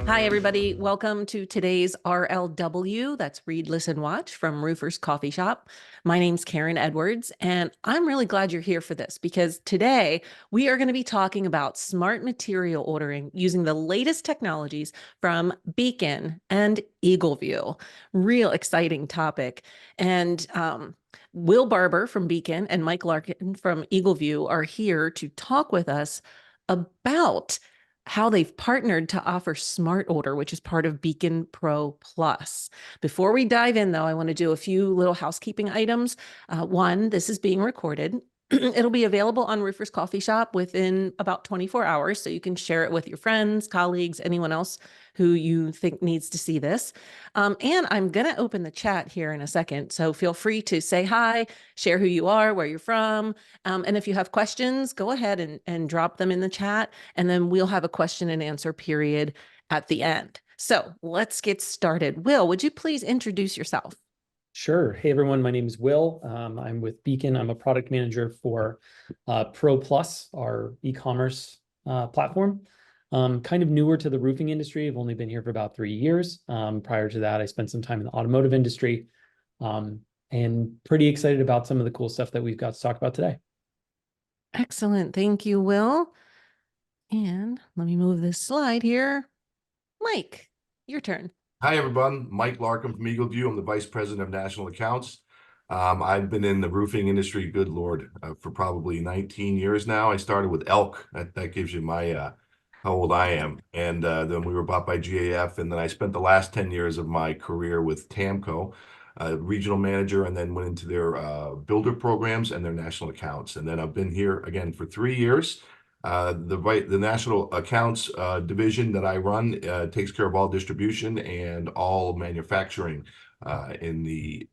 Hi, everybody. Welcome to today's RLW. That's Read, Listen, Watch from Roofer's Coffee Shop. My name's Karen Edwards, and I'm really glad you're here for this because today we are going to be talking about smart material ordering using the latest technologies from Beacon and EagleView. Real exciting topic. And Will Barber from Beacon and Mike Larkin from EagleView are here to talk with us about how they've partnered to offer Smart Order, which is part of Beacon Pro Plus. Before we dive in, though, I want to do a few little housekeeping items. One, this is being recorded. It'll be available on Roofer's Coffee Shop within about 24 hours, so you can share it with your friends, colleagues, anyone else who you think needs to see this. And I'm going to open the chat here in a second, so feel free to say hi, share who you are, where you're from, and if you have questions, go ahead and drop them in the chat, and then we'll have a question and answer period at the end. So let's get started. Will, would you please introduce yourself? Sure. Hey, everyone. My name is Will. I'm with Beacon. I'm a product manager for Pro Plus, our e-commerce platform. Kind of newer to the roofing industry. I've only been here for about 3 years. Prior to that, I spent some time in the automotive industry, and pretty excited about some of the cool stuff that we've got to talk about today. Excellent. Thank you, Will. And let me move this slide here. Mike, your turn. Hi, everyone. Mike Larkin from EagleView. I'm the Vice President of National Accounts. I've been in the roofing industry, good Lord, for probably 19 years now. I started with Elk. That gives you my how old I am. And then we were bought by GAF. And then I spent the last 10 years of my career with Tamco, regional manager, and then went into their builder programs and their national accounts. And then I've been here again for 3 years. The national accounts division that I run takes care of all distribution and all manufacturing in the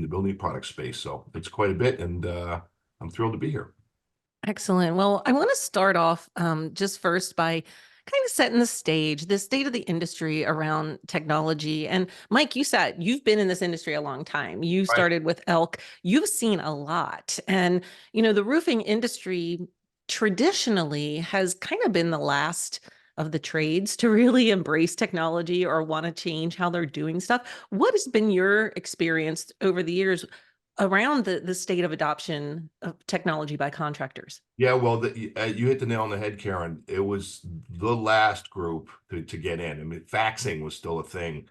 building product space. So it's quite a bit, and I'm thrilled to be here. Excellent. Well, I want to start off just first by kind of setting the stage, the state of the industry around technology. And Mike, you've been in this industry a long time. You started with Elk. You've seen a lot. And, the roofing industry traditionally has kind of been the last of the trades to really embrace technology or want to change how they're doing stuff. What has been your experience over the years around the state of adoption of technology by contractors? Yeah, well, you hit the nail on the head, Karen. It was the last group to get in. I mean, faxing was still a thing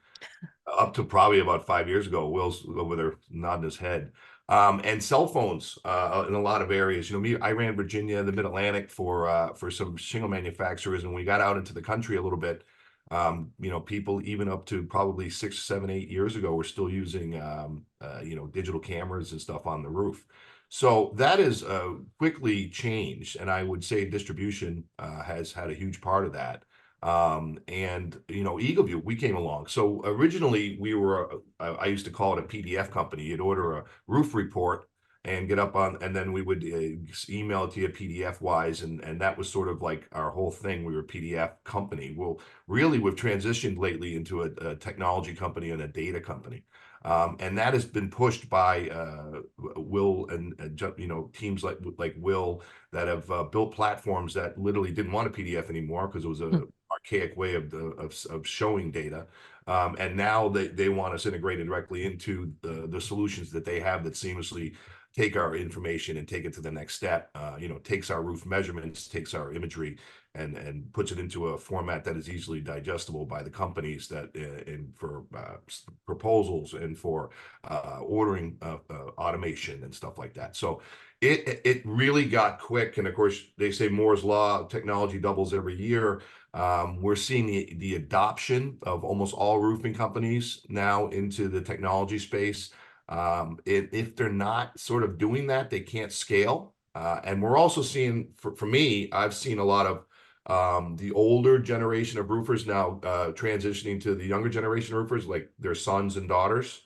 up to probably about 5 years ago. Will's over there nodding his head. And cell phones in a lot of areas. I ran Virginia, the Mid-Atlantic for some shingle manufacturers, and we got out into the country a little bit. People even up to probably 6, 7, 8 years ago were still using digital cameras and stuff on the roof. So that has quickly changed, and I would say distribution has had a huge part of that. EagleView, we came along. So originally we were, I used to call it a PDF company. You'd order a roof report and get up on, and then we would email it to you PDF wise. And that was sort of like our whole thing. We were a PDF company. Well, really we've transitioned lately into a technology company and a data company. And that has been pushed by Will and teams like Will that have built platforms that literally didn't want a PDF anymore because it was a archaic way of showing data, and now they want us integrated directly into the solutions that they have that seamlessly take our information and take it to the next step. Takes our roof measurements, takes our imagery, and puts it into a format that is easily digestible by the companies that for proposals and for ordering automation and stuff like that. So it really got quick. And of course, they say Moore's law, technology doubles every year. We're seeing the adoption of almost all roofing companies now into the technology space. If they're not sort of doing that, they can't scale. And we're also seeing, for me, I've seen a lot of the older generation of roofers now transitioning to the younger generation of roofers, like their sons and daughters,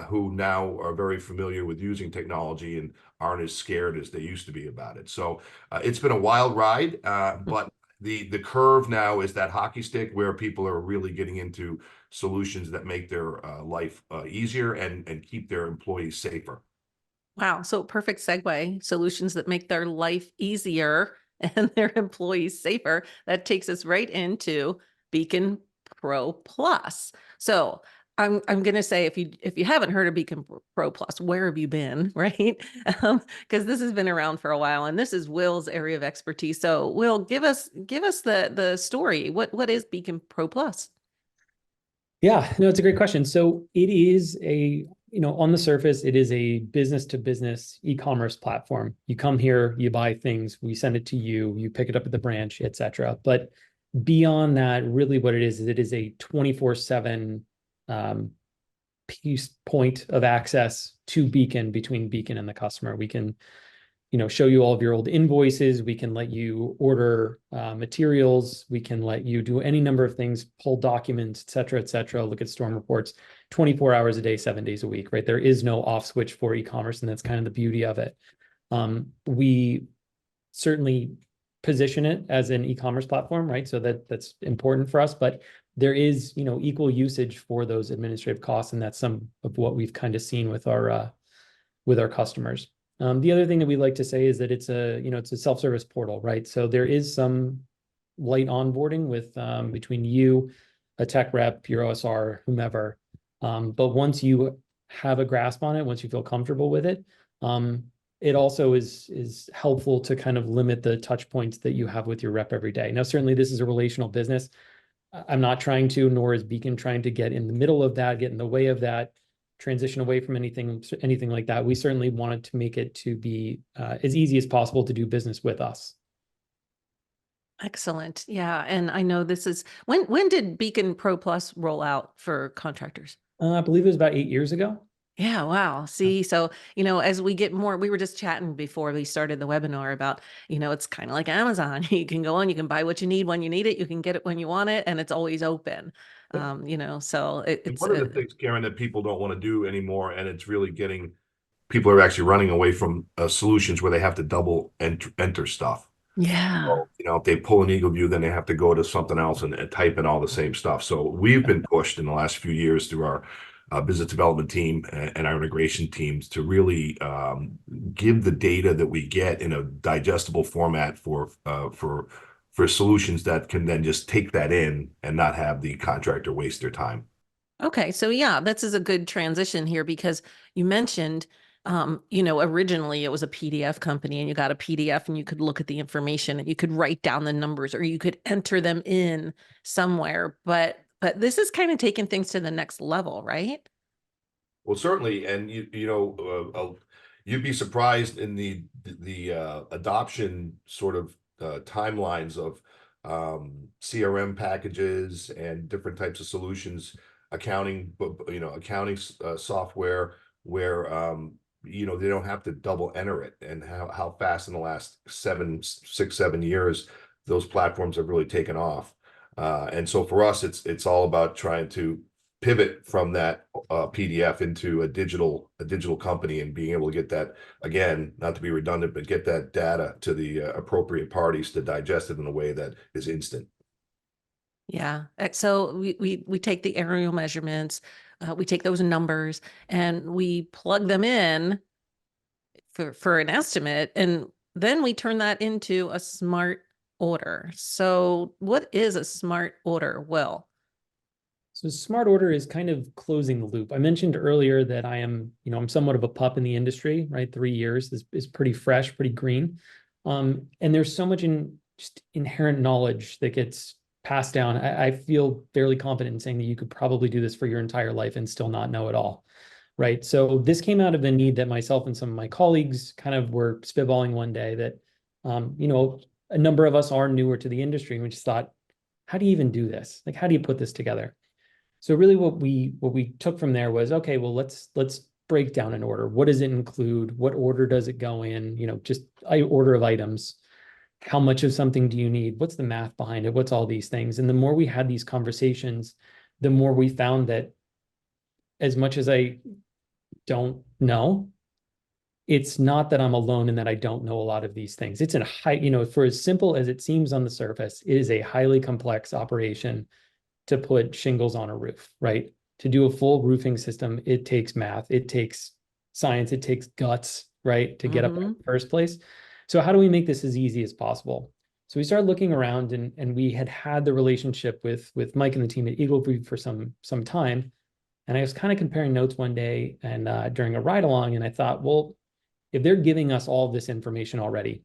who now are very familiar with using technology and aren't as scared as they used to be about it. So it's been a wild ride, but the curve now is that hockey stick where people are really getting into solutions that make their life easier and keep their employees safer. Wow. So perfect segue, solutions that make their life easier and their employees safer. That takes us right into Beacon Pro Plus. So I'm going to say, if you haven't heard of Beacon Pro Plus, where have you been, right? Because this has been around for a while, and this is Will's area of expertise. So Will, give us the story. What is Beacon Pro Plus? Yeah, no, it's a great question. So it is on the surface, it is a business to business e-commerce platform. You come here, you buy things, we send it to you, you pick it up at the branch, etc. But beyond that, really what it is a 24/7 piece point of access to Beacon between Beacon and the customer. We can show you all of your old invoices. We can let you order materials. We can let you do any number of things, pull documents, et cetera, look at storm reports 24 hours a day, 7 days a week, right? There is no off switch for e-commerce, and that's kind of the beauty of it. We certainly position it as an e-commerce platform, right? So that's important for us, but there is, equal usage for those administrative costs, and that's some of what we've kind of seen with our customers. The other thing that we like to say is that it's a self-service portal, right? So there is some light onboarding with between you, a tech rep, your OSR, whomever. But once you have a grasp on it, once you feel comfortable with it, it also is helpful to kind of limit the touch points that you have with your rep every day. Now, certainly this is a relational business. I'm not trying to, nor is Beacon trying to get in the middle of that, get in the way of that, transition away from anything like that. We certainly wanted to make it to be as easy as possible to do business with us. Excellent. Yeah. And I know this is when did Beacon Pro Plus roll out for contractors? I believe it was about 8 years ago. Yeah. Wow. See, so, as we get more, we were just chatting before we started the webinar about, it's kind of like Amazon. You can go on, you can buy what you need when you need it. You can get it when you want it, and it's always open. So it's one of the things, Karen, that people don't want to do anymore, and it's really getting people are actually running away from solutions where they have to double enter stuff. yeah. So, if they pull an EagleView, then they have to go to something else and type in all the same stuff. So we've been pushed in the last few years through our business development team and our integration teams to really give the data that we get in a digestible format for solutions that can then just take that in and not have the contractor waste their time. Okay, so yeah, this is a good transition here because you mentioned, originally it was a PDF company, and you got a PDF and you could look at the information and you could write down the numbers or you could enter them in somewhere. But this is kind of taking things to the next level, right? Well, certainly, and you'd be surprised in the adoption sort of timelines of CRM packages and different types of solutions, accounting software where they don't have to double enter it, and how fast in the last 6, 7 years those platforms have really taken off. And so for us, it's all about trying to pivot from that PDF into a digital company and being able to get that, again, not to be redundant, but get that data to the appropriate parties to digest it in a way that is instant. Yeah. So we take the aerial measurements, we take those numbers and we plug them in for an estimate, and then we turn that into a smart order. So what is a smart order, Will? So smart order is kind of closing the loop. I mentioned earlier that I'm somewhat of a pup in the industry, right? 3 years is pretty fresh, pretty green. And there's so much just inherent knowledge that gets passed down. I feel fairly confident in saying that you could probably do this for your entire life and still not know it all, right? So this came out of a need that myself and some of my colleagues kind of were spitballing one day that, a number of us are newer to the industry, and we just thought, how do you even do this? Like, how do you put this together? So really what we took from there was, okay, well, let's break down an order. What does it include? What order does it go in? Just order of items. How much of something do you need? What's the math behind it? What's all these things? And the more we had these conversations, the more we found that as much as I don't know, it's not that I'm alone and that I don't know a lot of these things. It's for as simple as it seems on the surface, it is a highly complex operation to put shingles on a roof, right? To do a full roofing system, it takes math, it takes science, it takes guts, right? To get up in the first place. So how do we make this as easy as possible? So we started looking around, and we had the relationship with Mike and the team at EagleView for some time. And I was kind of comparing notes one day and during a ride along, and I thought, well, if they're giving us all this information already,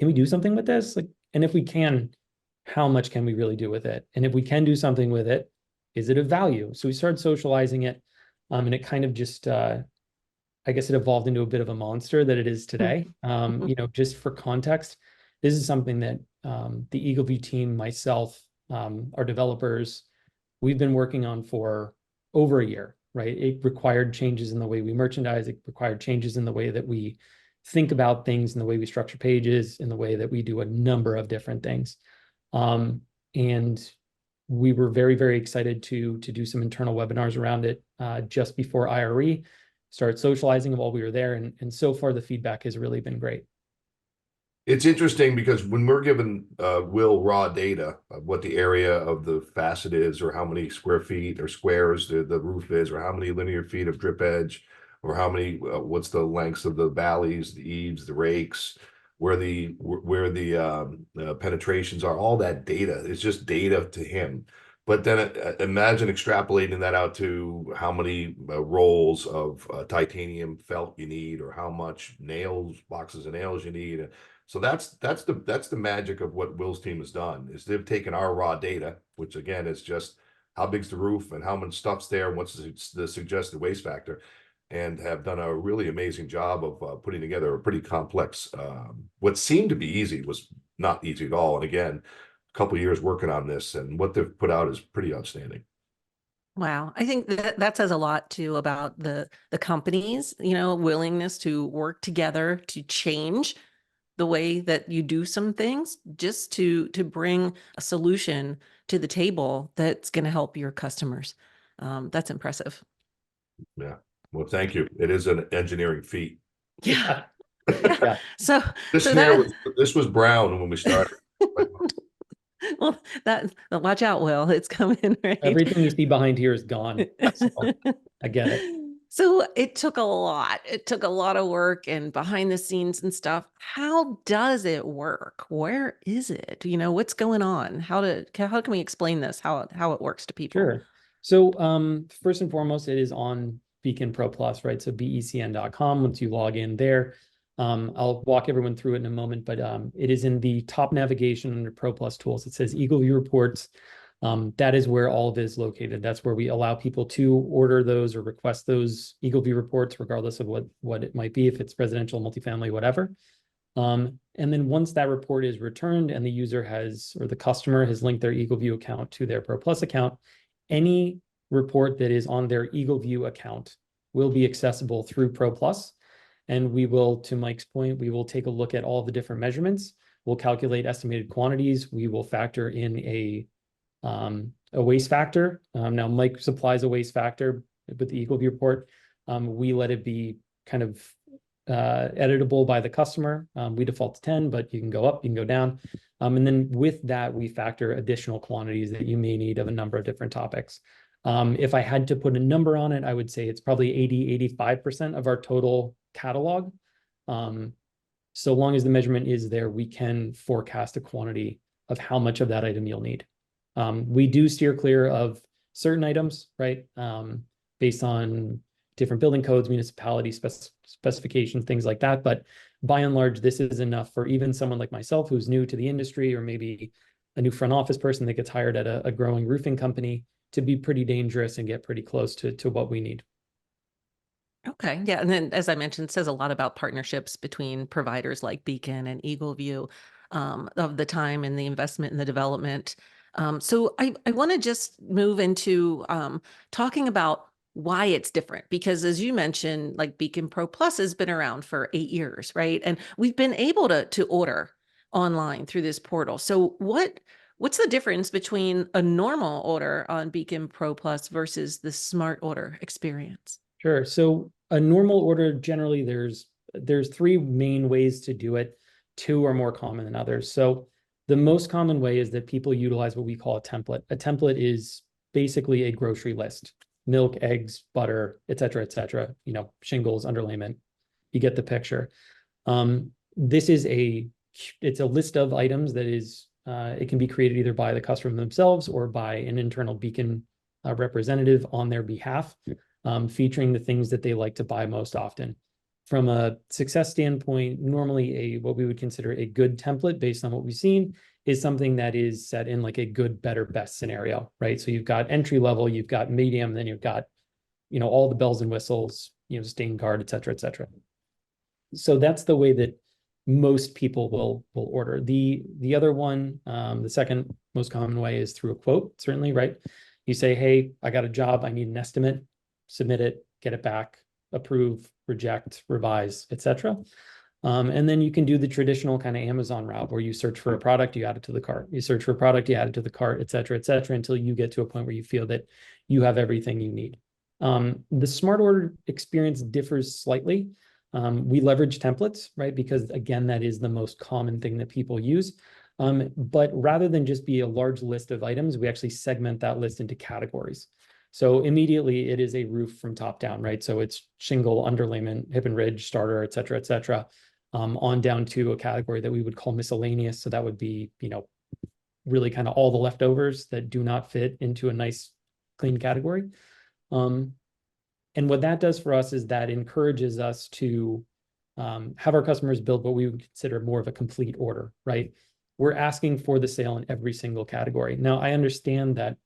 can we do something with this? Like, and if we can, how much can we really do with it? And if we can do something with it, is it of value? So we started socializing it, and it kind of just, I guess it evolved into a bit of a monster that it is today. Just for context, this is something that the EagleView team, myself, our developers, we've been working on for over a year, right? It required changes in the way we merchandise. It required changes in the way that we think about things, in the way we structure pages, in the way that we do a number of different things. And we were very, very excited to do some internal webinars around it just before IRE, start socializing while we were there. And so far, the feedback has really been great. It's interesting because when we're given Will raw data of what the area of the facet is, or how many square feet or squares the roof is, or how many linear feet of drip edge, or how many what's the lengths of the valleys, the eaves, the rakes, where the penetrations are, all that data is just data to him. But then imagine extrapolating that out to how many rolls of titanium felt you need, or how much boxes of nails you need. So that's the magic of what Will's team has done, is they've taken our raw data, which again is just how big's the roof and how much stuff's there and what's the suggested waste factor, and have done a really amazing job of putting together a pretty complex, what seemed to be easy was not easy at all. And again, a couple of years working on this, and what they've put out is pretty outstanding. Wow. I think that says a lot too about the company's, willingness to work together to change the way that you do some things, just to bring a solution to the table that's going to help your customers. That's impressive. Yeah. Well, thank you. It is an engineering feat. Yeah. Yeah. Yeah. So This was brown when we started. well, watch out, Will. It's coming, right? Everything you see behind here is gone. So I get it. So it took a lot. It took a lot of work and behind the scenes and stuff. How does it work? Where is it? What's going on? How can we explain this? How it works to people? Sure. So first and foremost, it is on Beacon Pro Plus, right? So becn.com. Once you log in there, I'll walk everyone through it in a moment, but it is in the top navigation under Pro Plus tools. It says EagleView Reports. That is where all of it is located. That's where we allow people to order those or request those EagleView reports, regardless of what it might be, if it's residential, multifamily, whatever. And then once that report is returned and the user or the customer has linked their EagleView account to their Pro Plus account, any report that is on their EagleView account will be accessible through Pro Plus. And we will, to Mike's point, we will take a look at all the different measurements. We'll calculate estimated quantities. We will factor in a waste factor. Now, Mike supplies a waste factor with the EagleView report. We let it be kind of editable by the customer. We default to 10, but you can go up, you can go down. And then with that, we factor additional quantities that you may need of a number of different topics. If I had to put a number on it, I would say it's probably 85% of our total catalog. So long as the measurement is there, we can forecast a quantity of how much of that item you'll need. We do steer clear of certain items, right? Based on different building codes, municipality specifications, things like that. But by and large, this is enough for even someone like myself who's new to the industry, or maybe a new front office person that gets hired at a growing roofing company, to be pretty dangerous and get pretty close to what we need. Okay. Yeah. And then, as I mentioned, it says a lot about partnerships between providers like Beacon and EagleView, of the time and the investment in the development. So I want to just move into talking about why it's different, because as you mentioned, like Beacon Pro Plus has been around for 8 years, right? And we've been able to order online through this portal. So what's the difference between a normal order on Beacon Pro Plus versus the smart order experience? Sure. So a normal order, generally, there's 3 main ways to do it. 2 are more common than others. So the most common way is that people utilize what we call a template. A template is basically a grocery list: milk, eggs, butter, et cetera, shingles, underlayment. You get the picture. This is a it's a list of items that is, it can be created either by the customer themselves or by an internal Beacon representative on their behalf, featuring the things that they like to buy most often. From a success standpoint, normally what we would consider a good template based on what we've seen is something that is set in like a good, better, best scenario, right? So you've got entry level, you've got medium, then you've got, all the bells and whistles, stain guard, et cetera, et cetera. So that's the way that most people will order. The other one, the second most common way is through a quote, certainly, right? You say, hey, I got a job, I need an estimate, submit it, get it back, approve, reject, revise, etc. And then you can do the traditional kind of Amazon route where you search for a product, you add it to the cart. You search for a product, you add it to the cart, et cetera, until you get to a point where you feel that you have everything you need. The smart order experience differs slightly. We leverage templates, right? Because again, that is the most common thing that people use. But rather than just be a large list of items, we actually segment that list into categories. So immediately it is a roof from top down, right? So it's shingle, underlayment, hip and ridge, starter, et cetera, on down to a category that we would call miscellaneous. So that would be, really kind of all the leftovers that do not fit into a nice clean category. And what that does for us is that encourages us to have our customers build what we would consider more of a complete order, right? We're asking for the sale in every single category. Now, I understand that,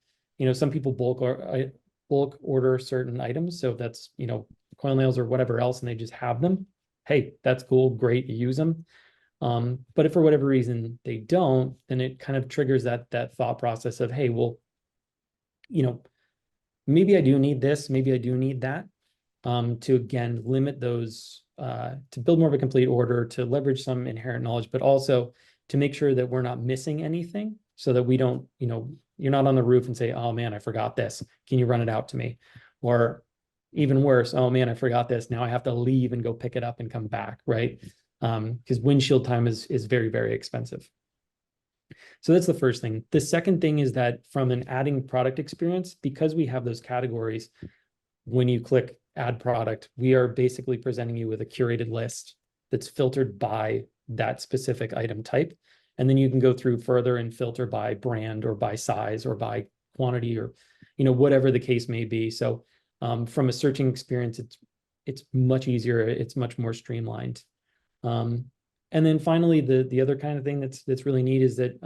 some people bulk order certain items. So if that's, coil nails or whatever else, and they just have them. Hey, that's cool, great, you use them. But if for whatever reason they don't, then it kind of triggers that thought process of, hey, well, maybe I do need this, maybe I do need that, to again limit those, to build more of a complete order, to leverage some inherent knowledge, but also to make sure that we're not missing anything so that we don't, you're not on the roof and say, oh man, I forgot this. Can you run it out to me? Or even worse, oh man, I forgot this. Now I have to leave and go pick it up and come back, right? Because windshield time is very, very expensive. So that's the first thing. The second thing is that from an adding product experience, because we have those categories, when you click add product, we are basically presenting you with a curated list that's filtered by that specific item type. And then you can go through further and filter by brand or by size or by quantity or, whatever the case may be. So from a searching experience, it's much easier. It's much more streamlined. And then finally, the other kind of thing that's really neat is that,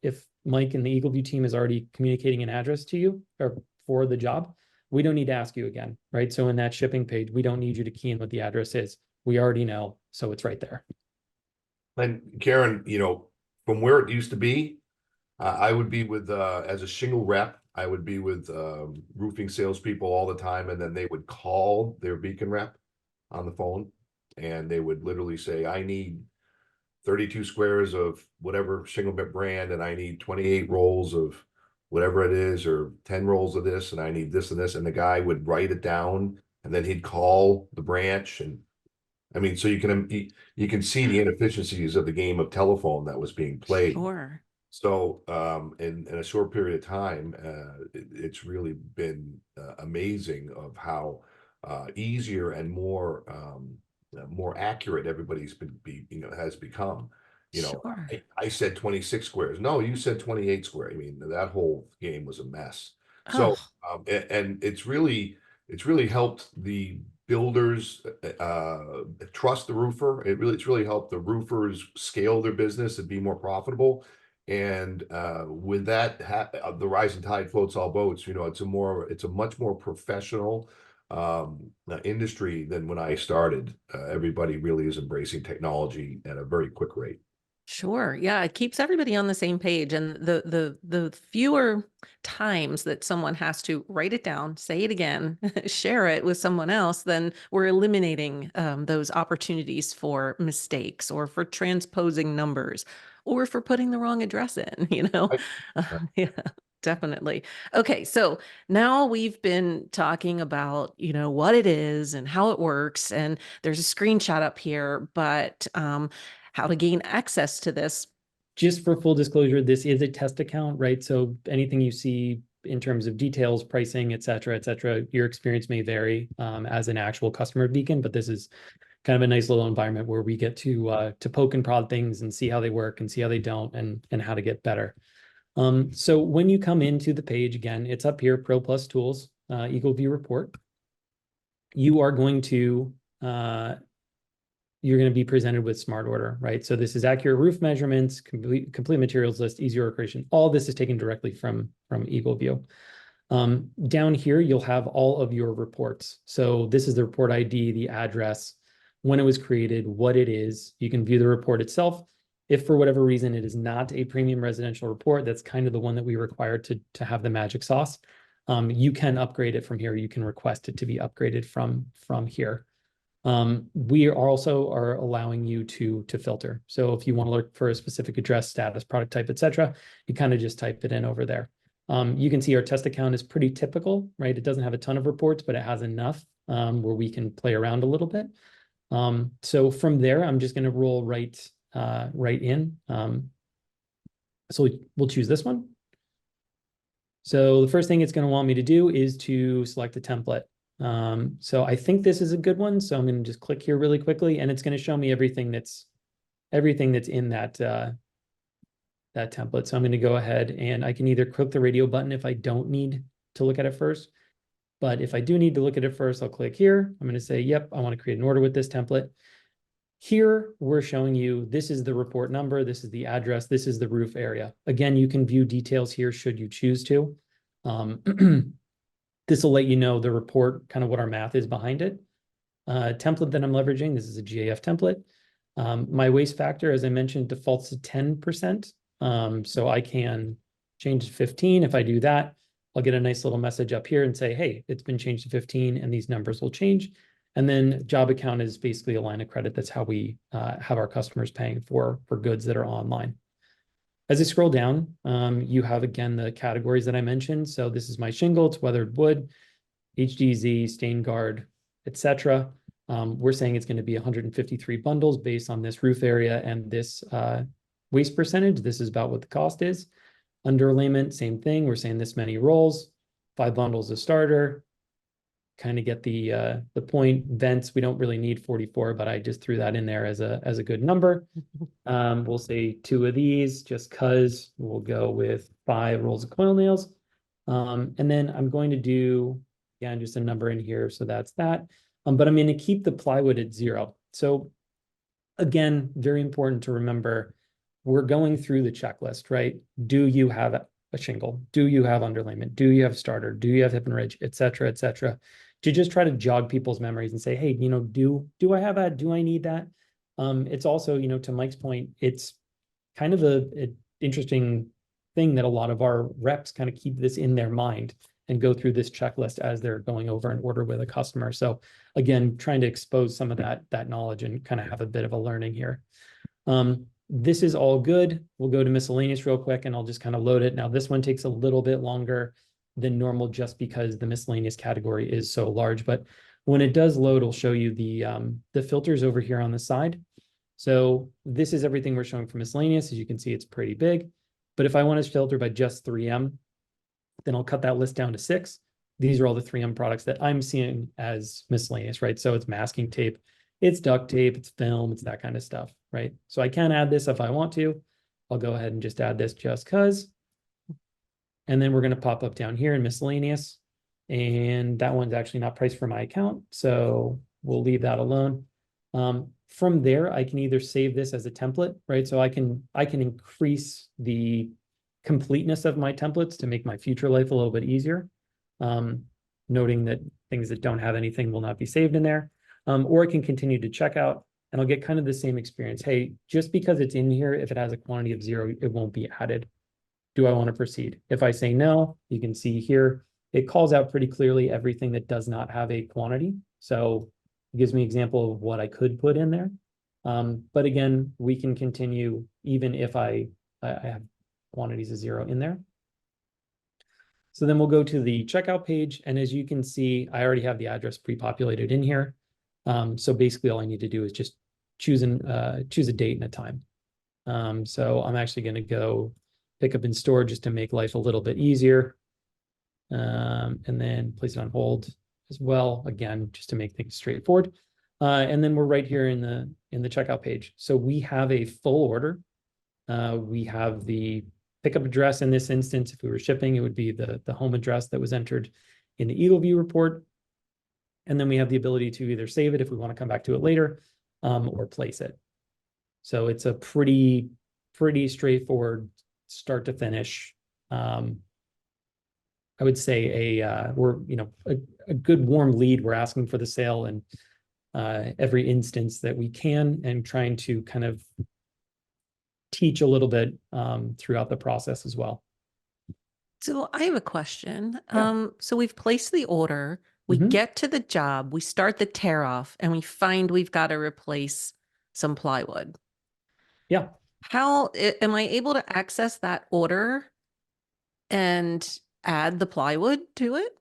if Mike and the EagleView team is already communicating an address to you or for the job, we don't need to ask you again, right? So in that shipping page, we don't need you to key in what the address is. We already know, so it's right there. And Karen, from where it used to be, I would be with, as a shingle rep, I would be with roofing salespeople all the time, and then they would call their Beacon rep on the phone, and they would literally say, I need 32 squares of whatever shingle bit brand, and I need 28 rolls of whatever it is, or 10 rolls of this, and I need this and this, and the guy would write it down, and then he'd call the branch. And I mean, so you can see the inefficiencies of the game of telephone that was being played. Sure. So in a short period of time, it's really been amazing of how easier and more accurate everybody's has become. Sure. I said 26 squares. No, you said 28 square. I mean, that whole game was a mess. Oh, So and it's really helped the builders trust the roofer. It's really helped the roofers scale their business and be more profitable. And with that, the rising tide floats all boats. It's a much more professional industry than when I started. Everybody really is embracing technology at a very quick rate. sure. Yeah, it keeps everybody on the same page. And the fewer times that someone has to write it down, say it again, share it with someone else, then we're eliminating those opportunities for mistakes or for transposing numbers or for putting the wrong address in, Right. Yeah, definitely. Okay, so now we've been talking about, what it is and how it works. And there's a screenshot up here, but how to gain access to this. Just for full disclosure, this is a test account, right? So anything you see in terms of details, pricing, et cetera, your experience may vary as an actual customer of Beacon, but this is kind of a nice little environment where we get to poke and prod things and see how they work and see how they don't and how to get better. So when you come into the page, again, it's up here, Pro Plus Tools, EagleView Report. You are going to you're going to be presented with Smart Order, right? So this is accurate roof measurements, complete materials list, easy order creation. All this is taken directly from EagleView. Down here, you'll have all of your reports. So this is the report ID, the address, when it was created, what it is. You can view the report itself. If for whatever reason it is not a premium residential report, that's kind of the one that we require to have the magic sauce. You can upgrade it from here. You can request it to be upgraded from here. We are also allowing you to filter. So if you want to look for a specific address, status, product type, etc., you kind of just type it in over there. You can see our test account is pretty typical, right? It doesn't have a ton of reports, but it has enough where we can play around a little bit. So from there, I'm just going to roll right in. So we'll choose this one. So the first thing it's going to want me to do is to select a template. So I think this is a good one. So I'm going to just click here really quickly, and it's going to show me everything that's in that template. So I'm going to go ahead and I can either click the radio button if I don't need to look at it first. But if I do need to look at it first, I'll click here. I'm going to say, yep, I want to create an order with this template. Here, we're showing you, this is the report number, this is the address, this is the roof area. Again, you can view details here should you choose to. This will let you know the report, kind of what our math is behind it. Template that I'm leveraging, this is a GAF template. My waste factor, as I mentioned, defaults to 10%. So I can change to 15. If I do that, I'll get a nice little message up here and say, hey, it's been changed to 15 and these numbers will change. And then job account is basically a line of credit. That's how we have our customers paying for goods that are online. As I scroll down, you have, again, the categories that I mentioned. So this is my shingle, it's weathered wood, HDZ, stain guard, etc. We're saying it's going to be 153 bundles based on this roof area and this waste percentage. This is about what the cost is. Underlayment, same thing. We're saying this many rolls, 5 bundles a starter. Kind of get the point. Vents, we don't really need 44, but I just threw that in there as a good number. We'll say 2 of these just because. We'll go with 5 rolls of coil nails. And then I'm going to do, again, just a number in here. So that's that. But I'm going to keep the plywood at 0. So again, very important to remember, we're going through the checklist, right? Do you have a shingle? Do you have underlayment? Do you have starter? Do you have hip and ridge, et cetera, et cetera? To just try to jog people's memories and say, hey, do I have that? Do I need that? It's also, to Mike's point, it's kind of an interesting thing that a lot of our reps kind of keep this in their mind and go through this checklist as they're going over an order with a customer. So again, trying to expose some of that knowledge and kind of have a bit of a learning here. This is all good. We'll go to miscellaneous real quick and I'll just kind of load it. Now this one takes a little bit longer than normal just because the miscellaneous category is so large, but when it does load, it'll show you the filters over here on the side. So this is everything we're showing for miscellaneous. As you can see, it's pretty big, but if I want to filter by just 3M, then I'll cut that list down to 6. These are all the 3M products that I'm seeing as miscellaneous, right? So it's masking tape, it's duct tape, it's film, it's that kind of stuff, right? So I can add this if I want to. I'll go ahead and just add this just because. And then we're going to pop up down here in miscellaneous. And that one's actually not priced for my account. So we'll leave that alone. From there, I can either save this as a template, right? So I can increase the completeness of my templates to make my future life a little bit easier. Noting that things that don't have anything will not be saved in there. Or I can continue to check out and I'll get kind of the same experience. Hey, just because it's in here, if it has a quantity of 0, it won't be added. Do I want to proceed? If I say no, you can see here, it calls out pretty clearly everything that does not have a quantity. So it gives me an example of what I could put in there. But again, we can continue even if I have quantities of 0 in there. So then we'll go to the checkout page. And as you can see, I already have the address pre-populated in here. So basically all I need to do is just choose a date and a time. So I'm actually going to go pick up in store just to make life a little bit easier. And then place it on hold as well, again, just to make things straightforward. And then we're right here in the checkout page. So we have a full order. We have the pickup address. In this instance, if we were shipping, it would be the home address that was entered in the EagleView report. And then we have the ability to either save it if we want to come back to it later, or place it. So it's a pretty straightforward start to finish. I would say we're, a good warm lead. We're asking for the sale in every instance that we can, and trying to kind of teach a little bit throughout the process as well. So I have a question. Yeah. So we've placed the order, we Mhm. get to the job, we start the tear off, and we find we've got to replace some plywood. Yeah. How am I able to access that order and add the plywood to it?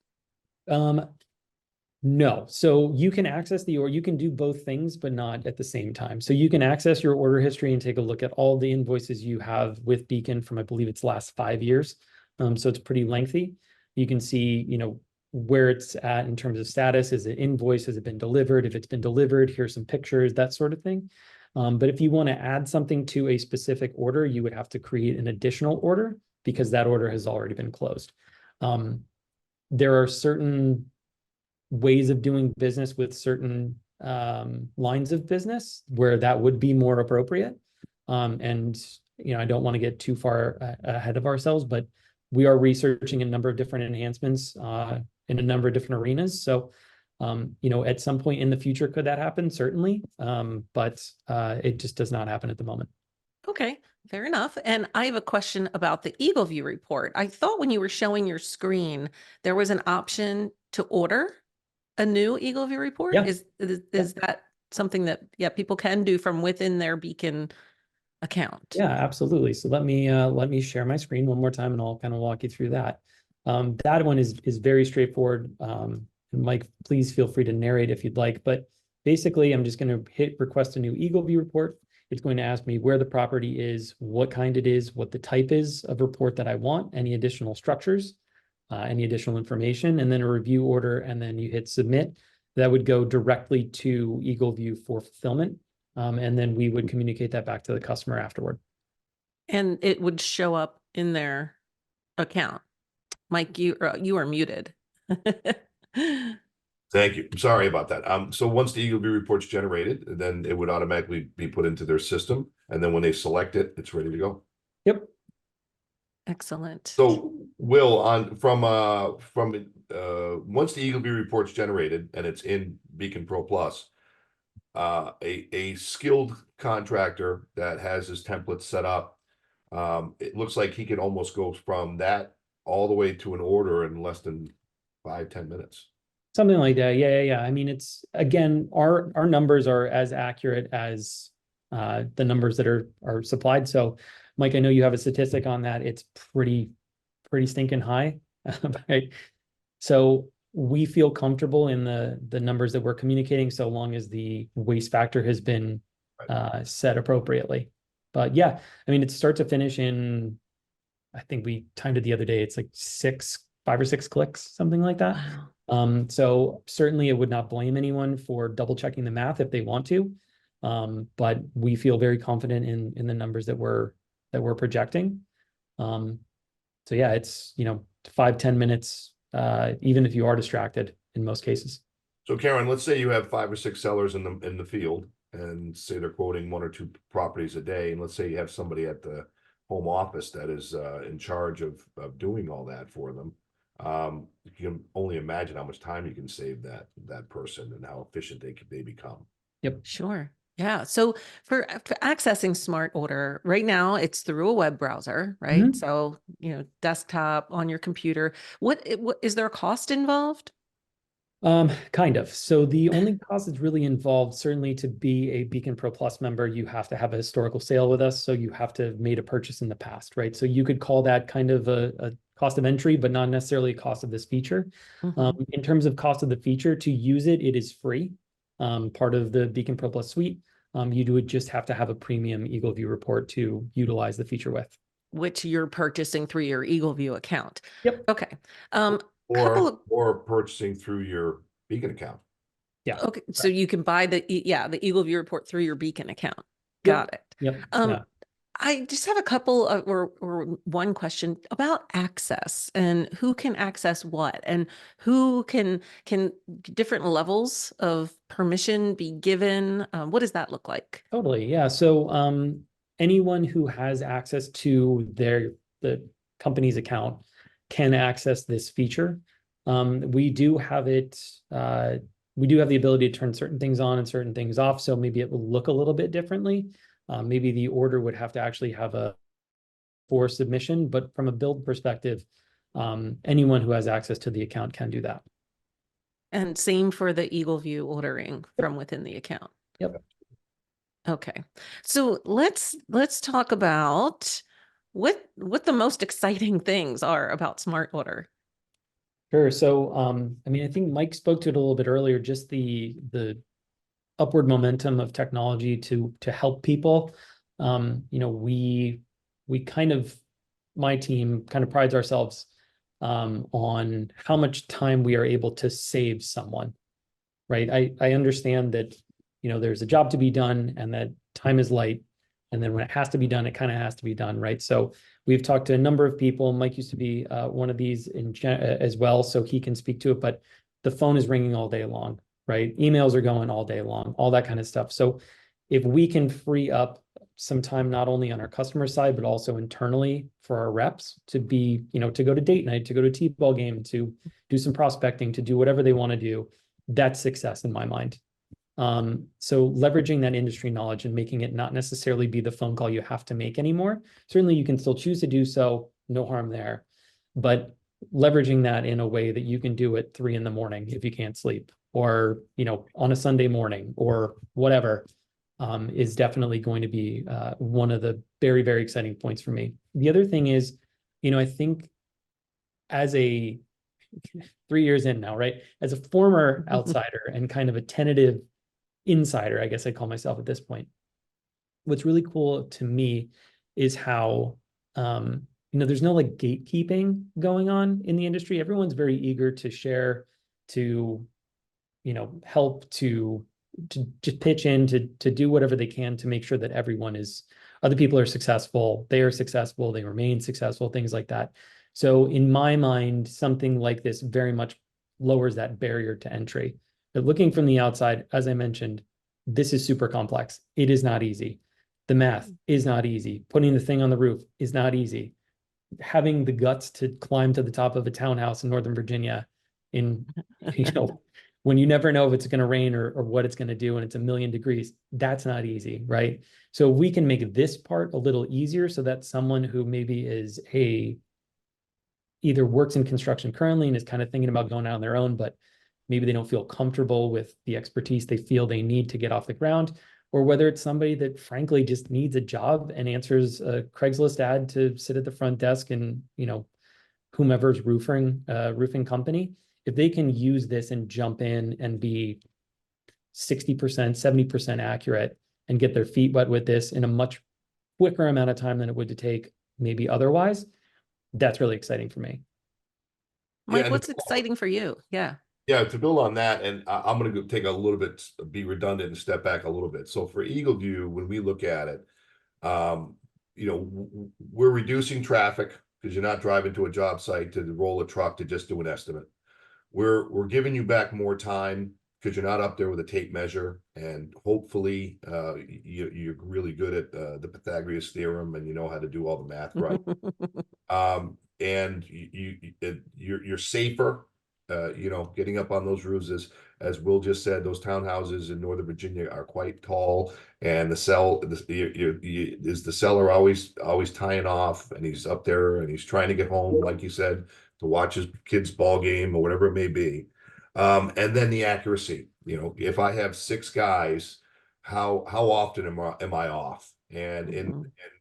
No. So you can access or you can do both things, but not at the same time. So you can access your order history and take a look at all the invoices you have with Beacon from, I believe it's last 5 years. So it's pretty lengthy. You can see, where it's at in terms of status. Is it invoice? Has it been delivered? If it's been delivered, here's some pictures, that sort of thing. But if you want to add something to a specific order, you would have to create an additional order because that order has already been closed. There are certain ways of doing business with certain lines of business where that would be more appropriate. And I don't want to get too far ahead of ourselves, but we are researching a number of different enhancements in a number of different arenas. So, at some point in the future, could that happen? Certainly. But it just does not happen at the moment. Okay, fair enough. And I have a question about the EagleView report. I thought when you were showing your screen, there was an option to order a new EagleView report. Yeah. Is that something that people can do from within their Beacon account? Yeah, absolutely. So let me share my screen one more time and I'll kind of walk you through that. That one is very straightforward. Mike, please feel free to narrate if you'd like, but basically I'm just going to hit request a new EagleView report. It's going to ask me where the property is, what kind it is, what the type is of report that I want, any additional structures, any additional information, and then a review order, and then you hit submit. That would go directly to EagleView for fulfillment. And then we would communicate that back to the customer afterward. And it would show up in their account. Mike, you are muted. Thank you. I'm sorry about that. So once the EagleView report's generated, then it would automatically be put into their system. And then when they select it, it's ready to go. Yep. Excellent. So Will, from once the EagleView report's generated and it's in Beacon Pro Plus, a skilled contractor that has his templates set up, it looks like he can almost go from that all the way to an order in less than 5-10 minutes. Something like that. Yeah. I mean, it's, again, our numbers are as accurate as the numbers that are supplied. So Mike, I know you have a statistic on that. It's pretty stinking high. Right? So we feel comfortable in the numbers that we're communicating, so long as the waste factor has been set appropriately. But yeah, I mean, it's start to finish in, I think we timed it the other day. It's like 5 or 6 clicks, something like that. Wow. So certainly it would not blame anyone for double checking the math if they want to. But we feel very confident in the numbers that we're projecting. So yeah, it's 5-10 minutes, even if you are distracted in most cases. So Karen, let's say you have 5 or 6 sellers in the field, and say they're quoting 1 or 2 properties a day, and let's say you have somebody at the home office that is in charge of doing all that for them. You can only imagine how much time you can save that person and how efficient they become. Yep. Sure. Yeah. So for accessing Smart Order right now, it's through a web browser, right? Mhm. So, desktop on your computer. What is there a cost involved? Kind of. So the only cost that's really involved, certainly to be a Beacon Pro Plus member, you have to have a historical sale with us. So you have to have made a purchase in the past, right? So you could call that kind of a cost of entry, but not necessarily a cost of this feature. Mhm. In terms of cost of the feature, to use it, it is free. Part of the Beacon Pro Plus suite. You would just have to have a premium EagleView report to utilize the feature with. Which you're purchasing through your EagleView account. Yep. Okay. Couple of Or purchasing through your Beacon account. Yeah. Okay, so you can buy the EagleView report through your Beacon account. Yep. Got it. Yep. Um, Yeah. I just have a couple of, or one question about access and who can access what and who can different levels of permission be given? What does that look like? Totally. Yeah. So anyone who has access to the company's account can access this feature. We do have it, we do have the ability to turn certain things on and certain things off. So maybe it will look a little bit differently. Maybe the order would have to actually have a for submission, but from a build perspective, anyone who has access to the account can do that. And same for the EagleView ordering from within the account. Yep. Okay. So let's talk about what the most exciting things are about Smart Order. Sure. So, I mean, I think Mike spoke to it a little bit earlier, just the upward momentum of technology to help people. You know, we kind of, my team kind of prides ourselves on how much time we are able to save someone, right? I understand that, you know, there's a job to be done and that time is light. And then when it has to be done, it kind of has to be done, right? So we've talked to a number of people. Mike used to be one of these as well, so he can speak to it. But the phone is ringing all day long, right? Emails are going all day long, all that kind of stuff. So if we can free up some time, not only on our customer side, but also internally for our reps to be, you know, to go to date night, to go to T-ball game, to do some prospecting, to do whatever they want to do, that's success in my mind. So leveraging that industry knowledge and making it not necessarily be the phone call you have to make anymore. Certainly you can still choose to do so, no harm there, but leveraging that in a way that you can do at 3 a.m. if you can't sleep, or, you know, on a Sunday morning or whatever, is definitely going to be one of the very, very exciting points for me. The other thing is, you know, I think as a 3 years in now, right? As a former outsider and kind of a tentative insider, I guess I call myself at this point. What's really cool to me is how, you know, there's no like gatekeeping going on in the industry. Everyone's very eager to share, to, you know, help, to just pitch in, to do whatever they can to make sure that everyone is, other people are successful, they are successful, they remain successful, things like that. So in my mind, something like this very much lowers that barrier to entry. But looking from the outside, as I mentioned, this is super complex. It is not easy. The math is not easy. Putting the thing on the roof is not easy. Having the guts to climb to the top of a townhouse in Northern Virginia in, you know, when you never know if it's going to rain or what it's going to do and it's 1,000,000 degrees, that's not easy, right? So we can make this part a little easier so that someone who maybe is either works in construction currently and is kind of thinking about going out on their own, but maybe they don't feel comfortable with the expertise they feel they need to get off the ground, or whether it's somebody that frankly just needs a job and answers a Craigslist ad to sit at the front desk and, you know, whomever's roofing company, if they can use this and jump in and be 60%, 70% accurate and get their feet wet with this in a much quicker amount of time than it would to take maybe otherwise, that's really exciting for me. Mike, and what's exciting for you? Yeah. Yeah, to build on that, and I'm going to take a little bit, be redundant and step back a little bit. So for EagleView, when we look at it, you know, we're reducing traffic because you're not driving to a job site to roll a truck to just do an estimate. We're giving you back more time because you're not up there with a tape measure, and hopefully you're really good at the Pythagoras theorem and you know how to do all the math right. And you're safer. You know, getting up on those roofs, as Will just said, those townhouses in Northern Virginia are quite tall, and the seller always tying off, and he's up there and he's trying to get home, like you said, to watch his kid's ball game or whatever it may be. And then the accuracy. You know, if I have 6 guys, how often am I off? And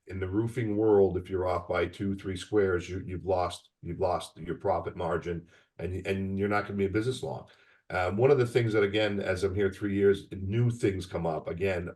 in the roofing world, if you're off by 2-3 squares, you've lost your profit margin, and you're not going to be in business long. One of the things that, again, as I'm here 3 years, new things come up. Again,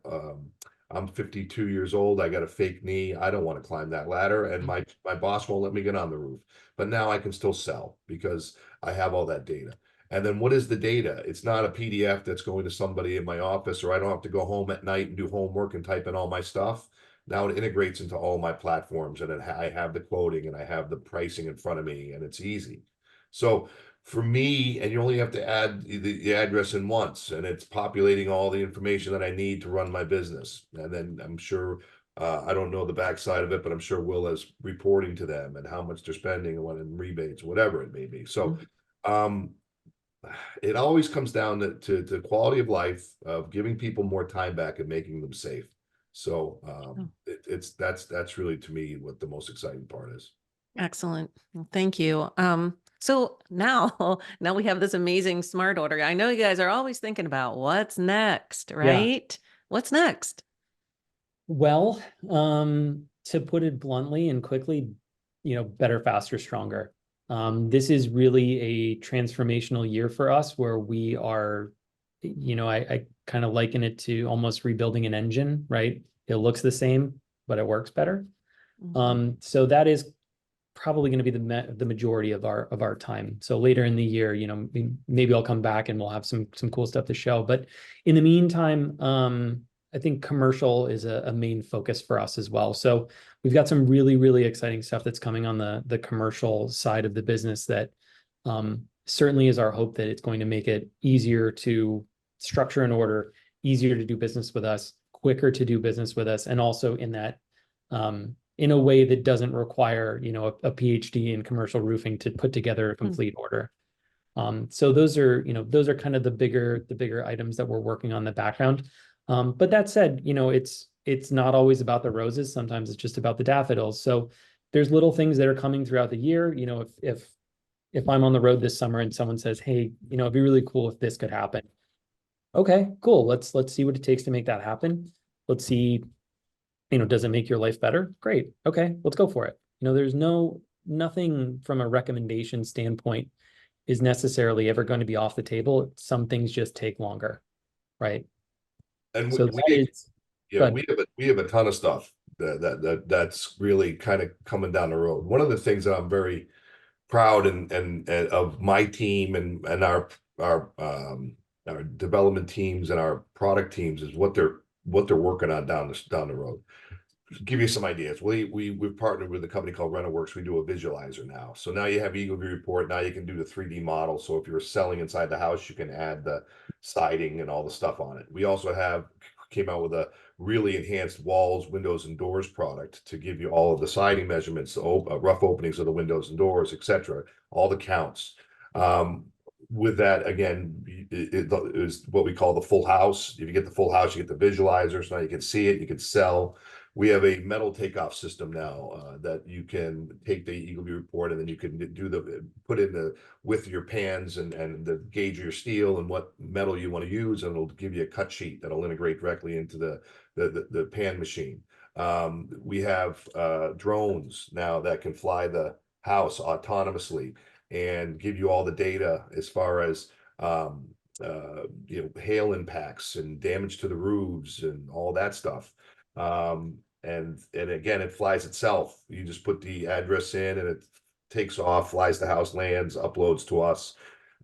I'm 52 years old. I got a fake knee. I don't want to climb that ladder, and my boss won't let me get on the roof. But now I can still sell because I have all that data. And then what is the data? It's not a PDF that's going to somebody in my office, or I don't have to go home at night and do homework and type in all my stuff. Now it integrates into all my platforms, and I have the quoting and I have the pricing in front of me, and it's easy. So for me, and you only have to add the address in once, and it's populating all the information that I need to run my business. And then I'm sure, I don't know the backside of it, but I'm sure Will is reporting to them and how much they're spending and what in rebates, whatever it may be. So, it always comes down to quality of life, of giving people more time back and making them safe. So that's really, to me, what the most exciting part is. Excellent. Well, thank you. So now, now we have this amazing smart order. I know you guys are always thinking about what's next, right? What's next? Well, to put it bluntly and quickly, better, faster, stronger. This is really a transformational year for us where we are, I kind of liken it to almost rebuilding an engine, right? It looks the same, but it works better. So that is probably going to be the majority of our time. So later in the year, maybe I'll come back and we'll have some cool stuff to show. But in the meantime, I think commercial is a main focus for us as well. So we've got some really, really exciting stuff that's coming on the commercial side of the business that certainly is our hope that it's going to make it easier to structure an order, easier to do business with us, quicker to do business with us, and also in that in a way that doesn't require, a PhD in commercial roofing to put together a complete order. So those are kind of the bigger items that we're working on in the background. But that said, it's not always about the roses. Sometimes it's just about the daffodils. So there's little things that are coming throughout the year. If I'm on the road this summer and someone says, hey, it'd be really cool if this could happen. Okay, cool. Let's see what it takes to make that happen. Let's see, does it make your life better? Great. Okay, let's go for it. There's nothing from a recommendation standpoint is necessarily ever going to be off the table. Some things just take longer, right? And So we have a ton of stuff that's really kind of coming down the road. One of the things that I'm very proud and of my team and our development teams and our product teams is what they're working on down the road. Give you some ideas. We've partnered with a company called RentalWorks. We do a visualizer now. So now you have EagleView report. Now you can do the 3D model. So if you're selling inside the house, you can add the siding and all the stuff on it. We also came out with a really enhanced walls, windows, and doors product to give you all of the siding measurements, rough openings of the windows and doors, etc., all the counts. With that, again, it is what we call the full house. If you get the full house, you get the visualizers. Now you can see it, you can sell. We have a metal takeoff system now that you can take the EagleView report, and then you can put in the width of your pans and the gauge of your steel and what metal you want to use, and it'll give you a cut sheet that'll integrate directly into the pan machine. We have drones now that can fly the house autonomously and give you all the data as far as hail impacts and damage to the roofs and all that stuff. And again, it flies itself. You just put the address in and it takes off, flies the house, lands, uploads to us,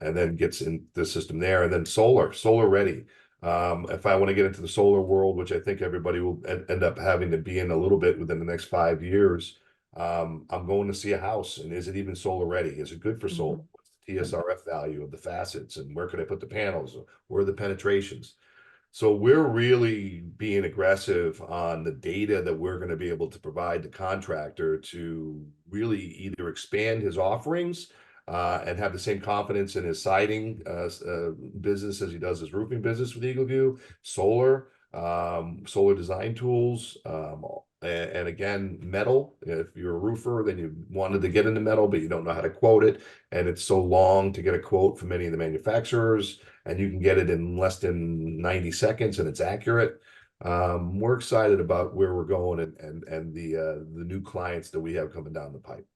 and then gets in the system there. And then solar ready. If I want to get into the solar world, which I think everybody will end up having to be in a little bit within the next 5 years, I'm going to see a house, and is it even solar ready? Is it good for solar? What's the TSRF value of the facets, and where could I put the panels? Where are the penetrations? So we're really being aggressive on the data that we're going to be able to provide the contractor to really either expand his offerings and have the same confidence in his siding business as he does his roofing business with EagleView, solar design tools, and again, metal. If you're a roofer, then you wanted to get into metal, but you don't know how to quote it, and it's so long to get a quote from many of the manufacturers, and you can get it in less than 90 seconds, and it's accurate. We're excited about where we're going and the new clients that we have coming down the pipe.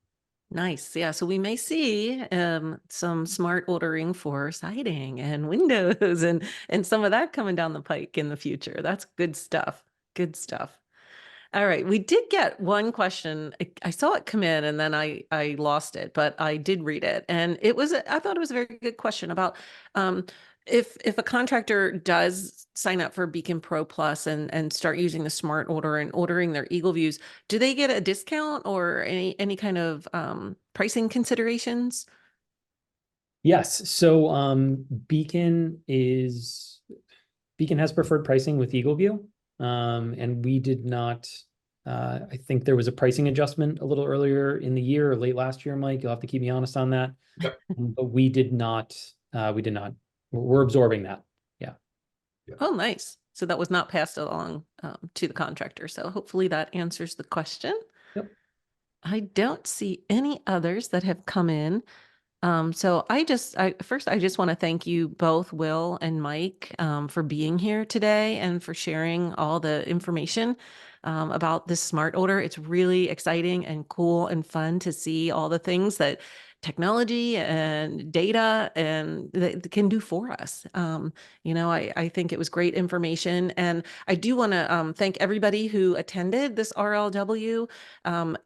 Nice. Yeah. So we may see some smart ordering for siding and windows and some of that coming down the pike in the future. That's good stuff. Good stuff. All right. We did get one question. I saw it come in and then I lost it, but I did read it. And I thought it was a very good question about um, if a contractor does sign up for Beacon Pro Plus and start using the smart order and ordering their EagleViews, do they get a discount or any kind of pricing considerations? Yes. So Beacon has preferred pricing with EagleView. And we did not, I think there was a pricing adjustment a little earlier in the year or late last year, Mike. You'll have to keep me honest on that. Yep. But we did not. We're absorbing that. Yeah. Oh, nice. So that was not passed along to the contractor. So hopefully that answers the question. Yep. I don't see any others that have come in. So first, I just want to thank you both, Will and Mike, for being here today and for sharing all the information about this smart order. It's really exciting and cool and fun to see all the things that technology and data and that can do for us. I think it was great information. And I do want to thank everybody who attended this RLW.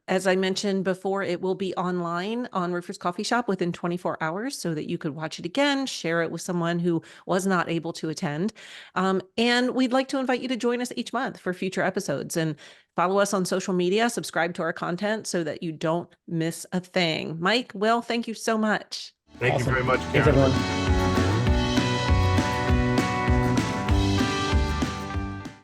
As I mentioned before, it will be online on Roofer's Coffee Shop within 24 hours so that you could watch it again, share it with someone who was not able to attend. And we'd like to invite you to join us each month for future episodes and follow us on social media, subscribe to our content so that you don't miss a thing. Mike, Will, thank you so much. Thank you Awesome. very much, Thanks, Karen. everyone.